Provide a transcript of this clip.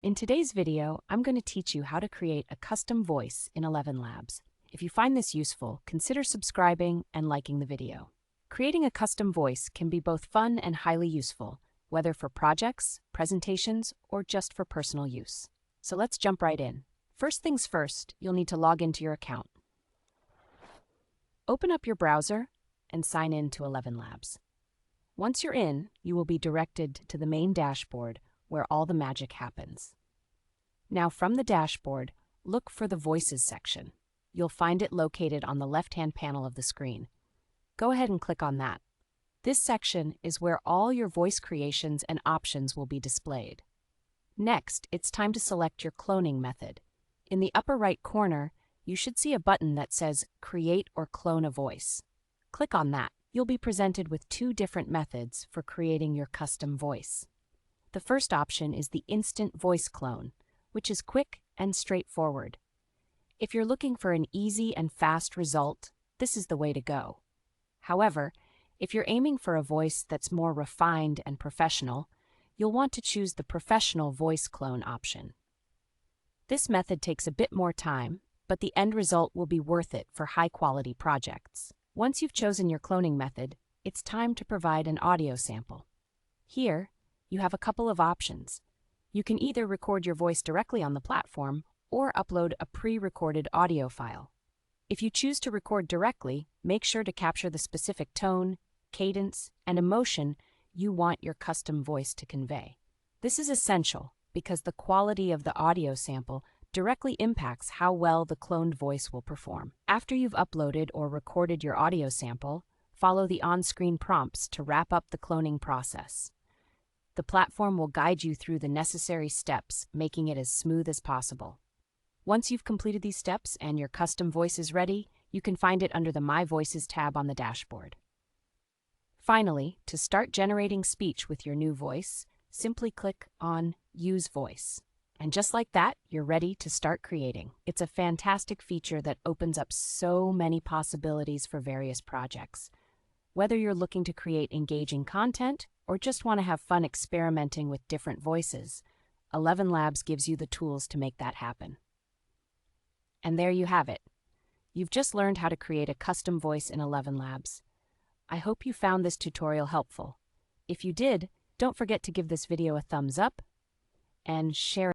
In today's video, I'm going to teach you how to create a custom voice in ElevenLabs. If you find this useful, consider subscribing and liking the video. Creating a custom voice can be both fun and highly useful, whether for projects, presentations, or just for personal use. So let's jump right in. First things first, you'll need to log into your account. Open up your browser and sign in to ElevenLabs. Once you're in, you will be directed to the main dashboard where all the magic happens. Now from the dashboard, look for the Voices section. You'll find it located on the left-hand panel of the screen. Go ahead and click on that. This section is where all your voice creations and options will be displayed. Next, it's time to select your cloning method. In the upper right corner, you should see a button that says Create or Clone a Voice. Click on that. You'll be presented with two different methods for creating your custom voice. The first option is the Instant Voice Clone, which is quick and straightforward. If you're looking for an easy and fast result, this is the way to go. However, if you're aiming for a voice that's more refined and professional, you'll want to choose the Professional Voice Clone option. This method takes a bit more time, but the end result will be worth it for high-quality projects. Once you've chosen your cloning method, it's time to provide an audio sample. Here, you have a couple of options. You can either record your voice directly on the platform or upload a pre-recorded audio file. If you choose to record directly, make sure to capture the specific tone, cadence, and emotion you want your custom voice to convey. This is essential because the quality of the audio sample directly impacts how well the cloned voice will perform. After you've uploaded or recorded your audio sample, follow the on-screen prompts to wrap up the cloning process. The platform will guide you through the necessary steps, making it as smooth as possible. Once you've completed these steps and your custom voice is ready, you can find it under the My Voices tab on the dashboard. Finally, to start generating speech with your new voice, simply click on Use Voice. And just like that, you're ready to start creating. It's a fantastic feature that opens up so many possibilities for various projects. Whether you're looking to create engaging content or just want to have fun experimenting with different voices, ElevenLabs gives you the tools to make that happen. And there you have it. You've just learned how to create a custom voice in ElevenLabs. I hope you found this tutorial helpful. If you did, don't forget to give this video a thumbs up and share